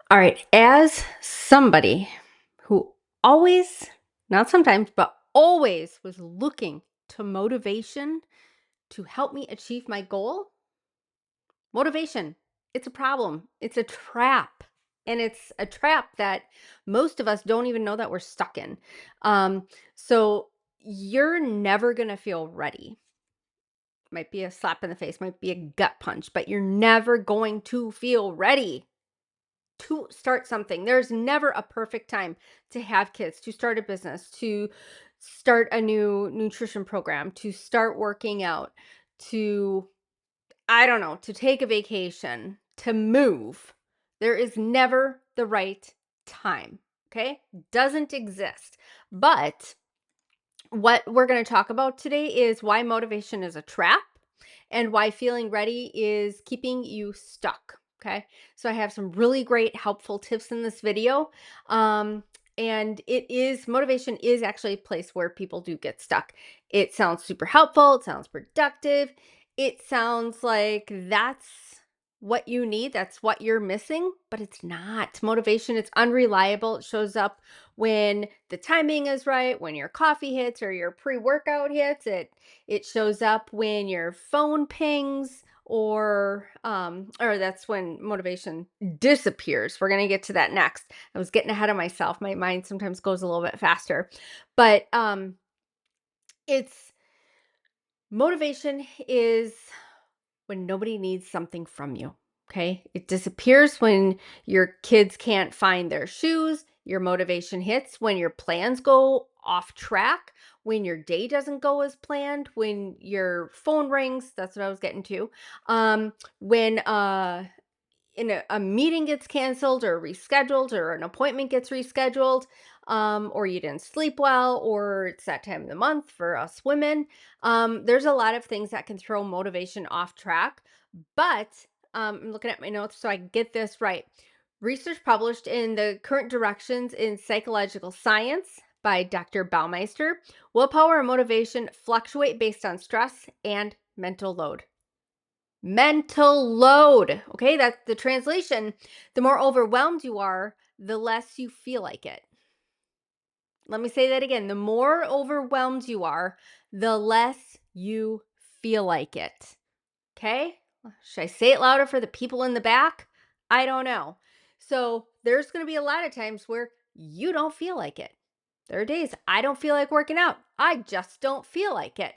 All right. As somebody who always, not sometimes, but always was looking to motivation to help me achieve my goal, motivation, it's a problem. It's a trap. And it's a trap that most of us don't even know that we're stuck in. So you're never going to feel ready. Might be a slap in the face, might be a gut punch, but you're never going to feel ready to start something. There's never a perfect time to have kids, to start a business, to start a new nutrition program, to start working out, to, I don't know, to take a vacation, to move. There is never the right time. Okay. Doesn't exist. But what we're going to talk about today is why motivation is a trap and why feeling ready is keeping you stuck. Okay. So I have some really great helpful tips in this video. Um, and motivation is actually a place where people do get stuck. It sounds super helpful. It sounds productive. It sounds like that's what you need. That's what you're missing, but it's not. Motivation, it's unreliable. It shows up when the timing is right, when your coffee hits or your pre-workout hits. It shows up when your phone pings or that's when motivation disappears. We're going to get to that next. I was getting ahead of myself. My mind sometimes goes a little bit faster. But it's motivation is when nobody needs something from you. Okay. It disappears when your kids can't find their shoes. Your motivation hits when your plans go off track, when your day doesn't go as planned, when your phone rings. That's what I was getting to. When a meeting gets canceled or rescheduled or an appointment gets rescheduled, or you didn't sleep well, or it's that time of the month for us women. There's a lot of things that can throw motivation off track. But I'm looking at my notes so I get this right. Research published in the Current Directions in Psychological Science by Dr. Baumeister. Willpower and motivation fluctuate based on stress and mental load. Mental load. Okay, that's the translation. The more overwhelmed you are, the less you feel like it. Let me say that again. The more overwhelmed you are, the less you feel like it. Okay? Should I say it louder for the people in the back? I don't know. So, there's going to be a lot of times where you don't feel like it. There are days I don't feel like working out. I just don't feel like it.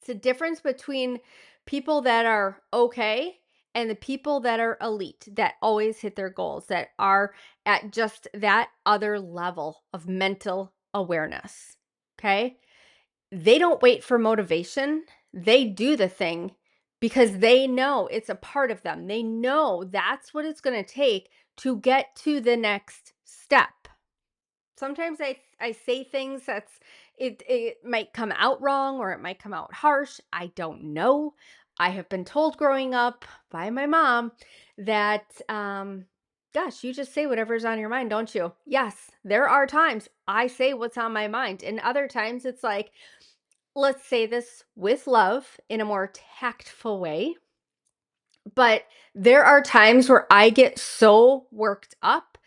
It's a difference between people that are okay and the people that are elite, that always hit their goals, that are at just that other level of mental awareness. Okay. They don't wait for motivation. They do the thing because they know it's a part of them. They know that's what it's going to take to get to the next step. Sometimes I say things it might come out wrong or it might come out harsh. I don't know. I have been told growing up by my mom that gosh, you just say whatever's on your mind, don't you? Yes, there are times I say what's on my mind, and other times it's like, let's say this with love in a more tactful way. But there are times where I get so worked up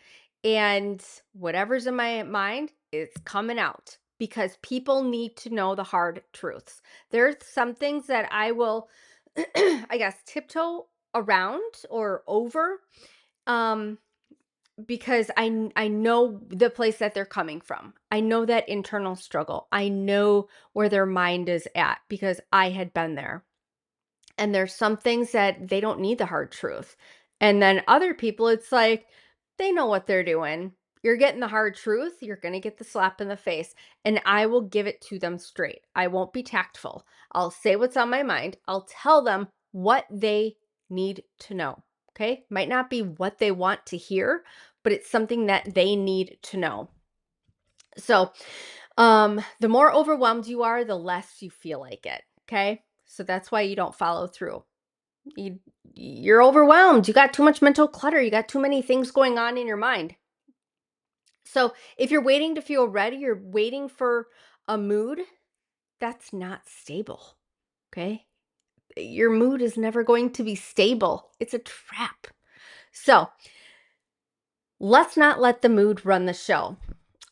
and whatever's in my mind is coming out because people need to know the hard truths. There's some things that I will, I guess, tiptoe around or over, um, because I know the place that they're coming from. I know that internal struggle. I know where their mind is at because I had been there. And there's some things that they don't need the hard truth. And then other people, it's like they know what they're doing. You're getting the hard truth, you're going to get the slap in the face. And I will give it to them straight. I won't be tactful. I'll say what's on my mind. I'll tell them what they need to know. Okay. Might not be what they want to hear, but it's something that they need to know. So, the more overwhelmed you are, the less you feel like it. Okay. So that's why you don't follow through. You you're overwhelmed. You got too much mental clutter. You got too many things going on in your mind. So, if you're waiting to feel ready, you're waiting for a mood, that's not stable. Okay? Your mood is never going to be stable. It's a trap. So, Let's not let the mood run the show.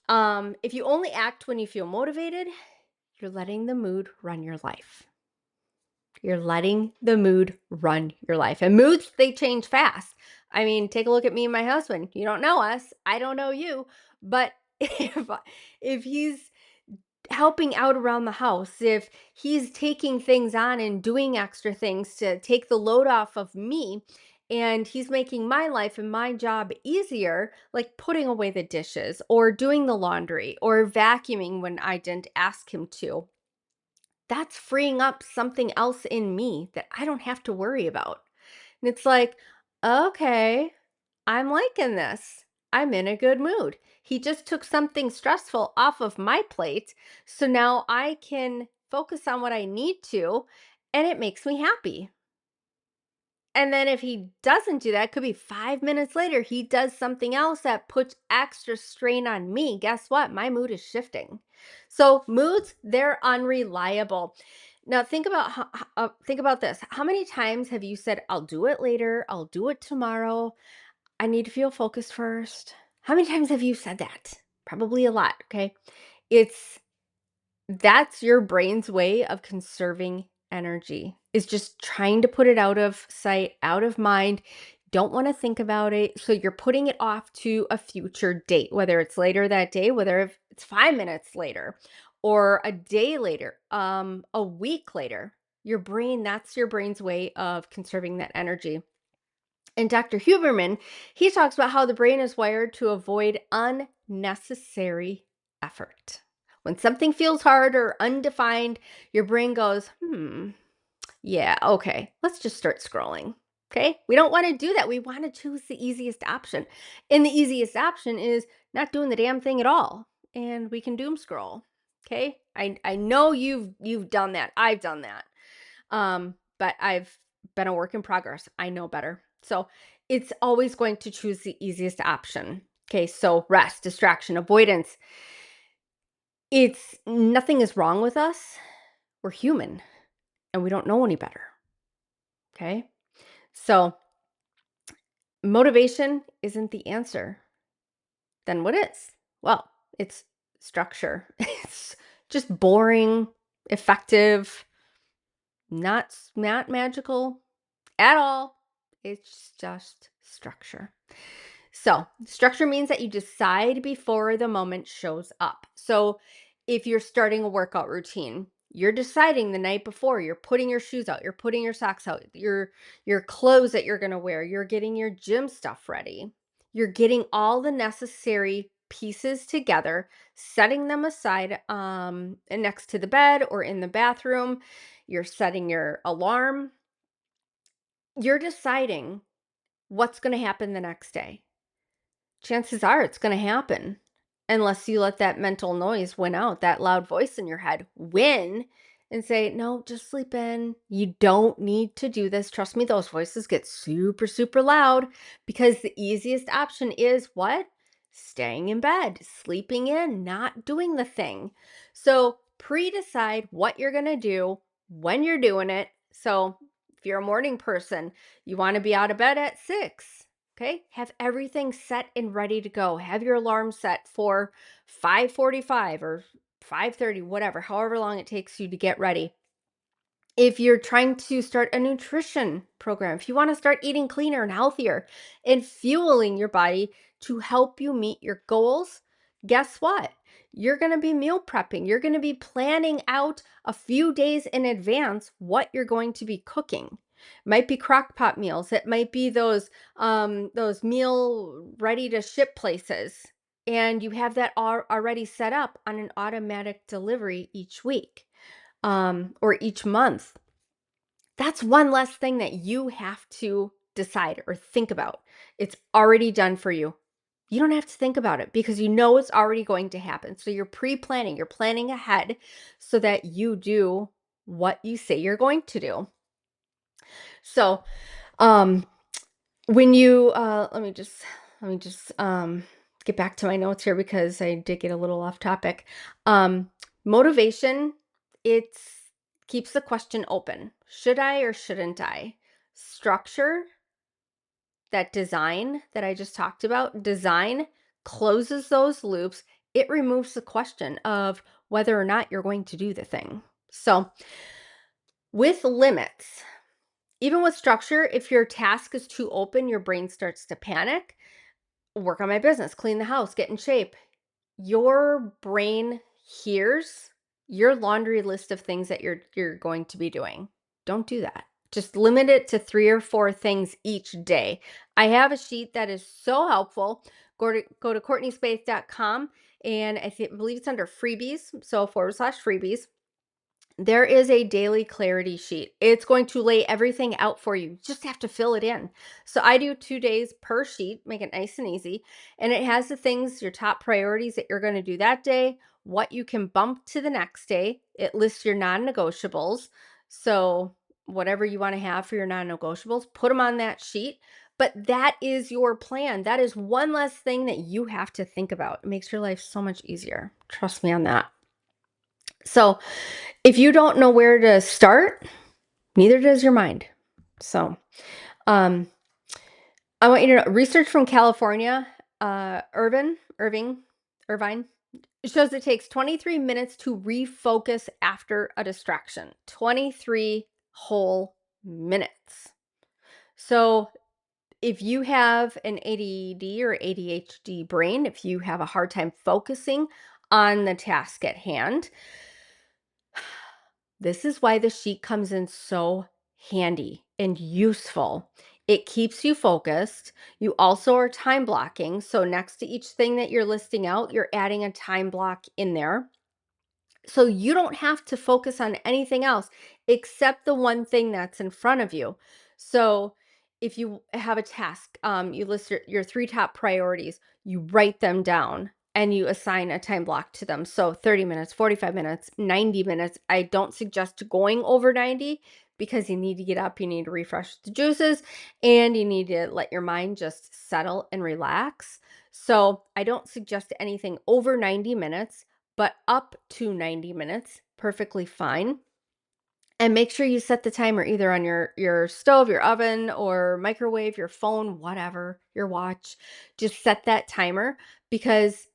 If you only act when you feel motivated, you're letting the mood run your life. You're letting the mood run your life. And moods, they change fast. I mean, take a look at me and my husband. You don't know us. I don't know you. But if he's helping out around the house, if he's taking things on and doing extra things to take the load off of me, and he's making my life and my job easier, like putting away the dishes or doing the laundry or vacuuming when I didn't ask him to, that's freeing up something else in me that I don't have to worry about. And it's like, okay, I'm liking this. I'm in a good mood. He just took something stressful off of my plate. So now I can focus on what I need to, and it makes me happy. And then if he doesn't do that, could be 5 minutes later, he does something else that puts extra strain on me. Guess what? My mood is shifting. So moods, they're unreliable. Now think about this. How many times have you said, "I'll do it later. I'll do it tomorrow. I need to feel focused first." How many times have you said that? Probably a lot. Okay. It's that's your brain's way of conserving energy, is just trying to put it out of sight, out of mind. Don't want to think about it. So you're putting it off to a future date, whether it's later that day, whether it's 5 minutes later or a day later, a week later. That's your brain's way of conserving that energy. And Dr. Huberman, he talks about how the brain is wired to avoid unnecessary effort. When something feels hard or undefined, your brain goes, yeah, okay, let's just start scrolling. Okay. We don't want to do that. We want to choose the easiest option. And the easiest option is not doing the damn thing at all. And we can doom scroll. Okay. I know you've done that. I've done that. But I've been a work in progress. I know better. So it's always going to choose the easiest option. Okay, so rest, distraction, avoidance. It's nothing is wrong with us. We're human and we don't know any better. Okay. So motivation isn't the answer. Then what is? Well, it's structure. It's just boring, effective, not magical at all. It's just structure. So, structure means that you decide before the moment shows up. So, if you're starting a workout routine, you're deciding the night before, you're putting your shoes out, you're putting your socks out, your clothes that you're going to wear, you're getting your gym stuff ready. You're getting all the necessary pieces together, setting them aside next to the bed or in the bathroom. You're setting your alarm. You're deciding what's going to happen the next day. Chances are it's going to happen unless you let that mental noise win out, that loud voice in your head win and say, no, just sleep in. You don't need to do this. Trust me, those voices get super, super loud because the easiest option is what? Staying in bed, sleeping in, not doing the thing. So pre decide what you're going to do when you're doing it. So if you're a morning person, you want to be out of bed at 6. Okay, have everything set and ready to go. Have your alarm set for 5:45 or 5:30, whatever, however long it takes you to get ready. If you're trying to start a nutrition program, if you want to start eating cleaner and healthier and fueling your body to help you meet your goals, guess what? You're going to be meal prepping. You're going to be planning out a few days in advance what you're going to be cooking. Might be crock pot meals. It might be those meal ready to ship places. And you have that already set up on an automatic delivery each week or each month. That's one less thing that you have to decide or think about. It's already done for you. You don't have to think about it because you know it's already going to happen. So you're pre planning, you're planning ahead so that you do what you say you're going to do. So, um, when you let me just get back to my notes here because I did get a little off topic. Um, Motivation, it's keeps the question open. Should I or shouldn't I? Structure, that design that I just talked about, design closes those loops. It removes the question of whether or not you're going to do the thing. So, with limits, even with structure, if your task is too open, your brain starts to panic. Work on my business, clean the house, get in shape. Your brain hears your laundry list of things that you're going to be doing. Don't do that. Just limit it to 3 or 4 things each day. I have a sheet that is so helpful. Go to courtneyspaeth.com, and believe it's under freebies. So /freebies. There is a daily clarity sheet. It's going to lay everything out for you. You just have to fill it in. So I do 2 days per sheet, make it nice and easy. And it has the things, your top priorities that you're going to do that day, what you can bump to the next day. It lists your non negotiables. So whatever you want to have for your non negotiables, put them on that sheet. But that is your plan. That is one less thing that you have to think about. It makes your life so much easier. Trust me on that. So, if you don't know where to start, neither does your mind. So, um, I want you to know research from California, Irvine, shows it takes 23 minutes to refocus after a distraction. 23 whole minutes. So, if you have an ADD or ADHD brain, if you have a hard time focusing on the task at hand, this is why the sheet comes in so handy and useful. It keeps you focused. You also are time blocking. So, next to each thing that you're listing out, you're adding a time block in there. So, you don't have to focus on anything else except the one thing that's in front of you. So, if you have a task, you list your 3 top priorities, you write them down and you assign a time block to them. So 30 minutes, 45 minutes, 90 minutes. I don't suggest going over 90 because you need to get up, you need to refresh the juices, and you need to let your mind just settle and relax. So I don't suggest anything over 90 minutes, but up to 90 minutes, perfectly fine. And make sure you set the timer either on your stove, your oven, or microwave, your phone, whatever, your watch. Just set that timer because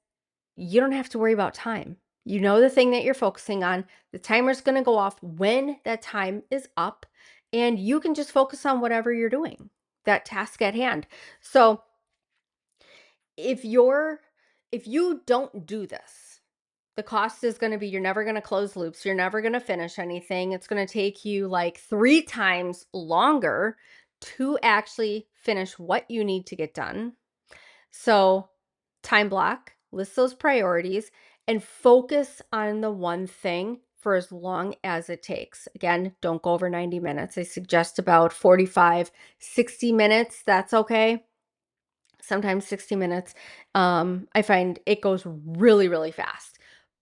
you don't have to worry about time. You know the thing that you're focusing on. The timer's going to go off when that time is up, and you can just focus on whatever you're doing, that task at hand. So, if you don't do this, the cost is going to be you're never going to close loops, you're never going to finish anything. It's going to take you like 3 times longer to actually finish what you need to get done. So, time block, list those priorities, and focus on the one thing for as long as it takes. Again, don't go over 90 minutes. I suggest about 45, 60 minutes. That's okay. Sometimes 60 minutes. I find it goes really, really fast.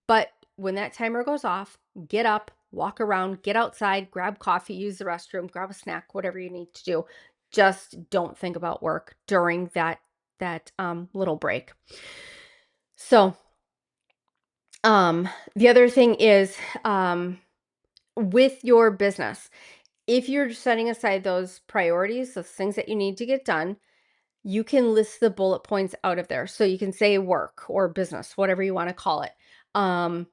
But when that timer goes off, get up, walk around, get outside, grab coffee, use the restroom, grab a snack, whatever you need to do. Just don't think about work during that little break. So, the other thing is, with your business, if you're setting aside those priorities, those things that you need to get done, you can list the bullet points out of there. So you can say work or business, whatever you want to call it. Um,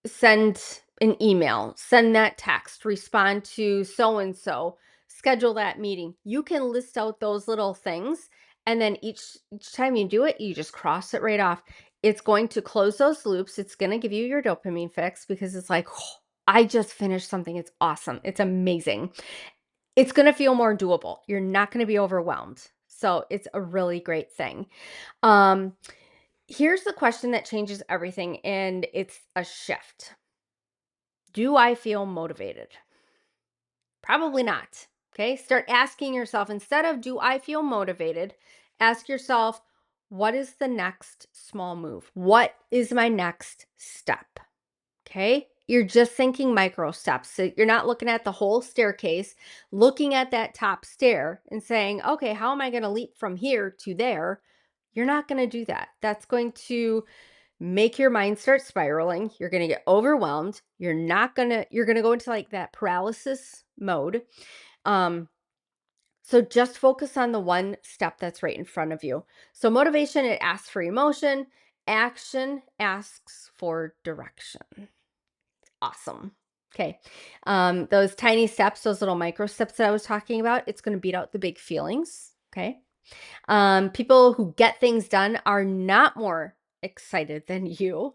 Send an email, send that text, respond to so and so, schedule that meeting. You can list out those little things, and then each time you do it, you just cross it right off. It's going to close those loops. It's going to give you your dopamine fix because it's like, "Oh, I just finished something. It's awesome. It's amazing." It's going to feel more doable. You're not going to be overwhelmed. So it's a really great thing. Um, Here's the question that changes everything, and it's a shift. Do I feel motivated? Probably not. Okay. Start asking yourself, instead of do I feel motivated, ask yourself, what is the next small move? What is my next step? Okay. You're just thinking micro steps. So you're not looking at the whole staircase, looking at that top stair and saying, okay, how am I going to leap from here to there? You're not going to do that. That's going to make your mind start spiraling. You're going to get overwhelmed. You're going to go into like that paralysis mode. Um, So just focus on the one step that's right in front of you. So motivation, it asks for emotion. Action asks for direction. Awesome. Okay. Those tiny steps, those little micro steps that I was talking about, it's going to beat out the big feelings. Okay. People who get things done are not more excited than you.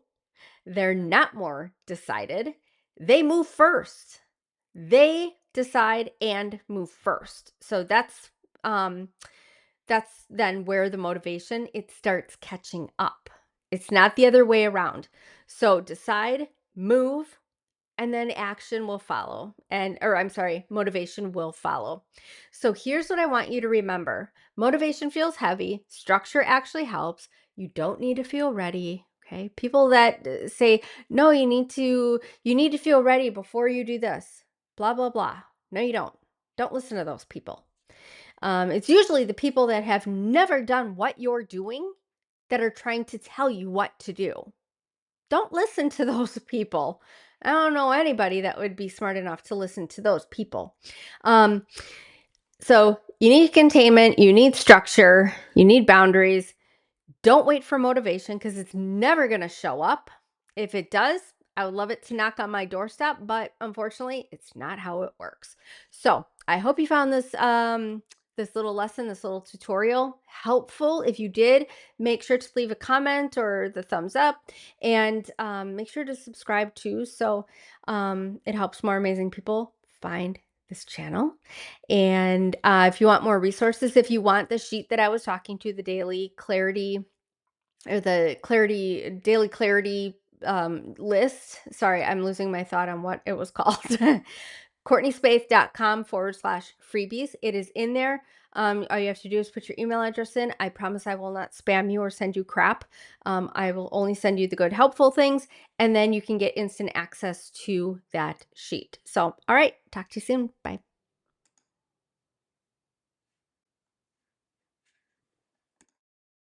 They're not more decided. They move first. They decide and move first. So um that's then where the motivation it starts catching up. It's not the other way around. So decide, move, and then action will follow. Or I'm sorry, motivation will follow. So here's what I want you to remember. Motivation feels heavy, structure actually helps. You don't need to feel ready. Okay? People that say, "No, you need to feel ready before you do this." Blah blah blah. No, you don't. Don't listen to those people. It's usually the people that have never done what you're doing that are trying to tell you what to do. Don't listen to those people. I don't know anybody that would be smart enough to listen to those people. Um, so you need containment, you need structure, you need boundaries. Don't wait for motivation because it's never going to show up. If it does, I would love it to knock on my doorstep, but unfortunately, it's not how it works. So I hope you found this little lesson, this little tutorial helpful. If you did, make sure to leave a comment or the thumbs up, and make sure to subscribe too, so it helps more amazing people find this channel. And if you want more resources, if you want the sheet that I was talking to, the daily clarity or the clarity daily clarity list. Sorry, I'm losing my thought on what it was called. CourtneySpaeth.com/freebies. It is in there. All you have to do is put your email address in. I promise I will not spam you or send you crap. I will only send you the good, helpful things, and then you can get instant access to that sheet. So, all right, talk to you soon. Bye.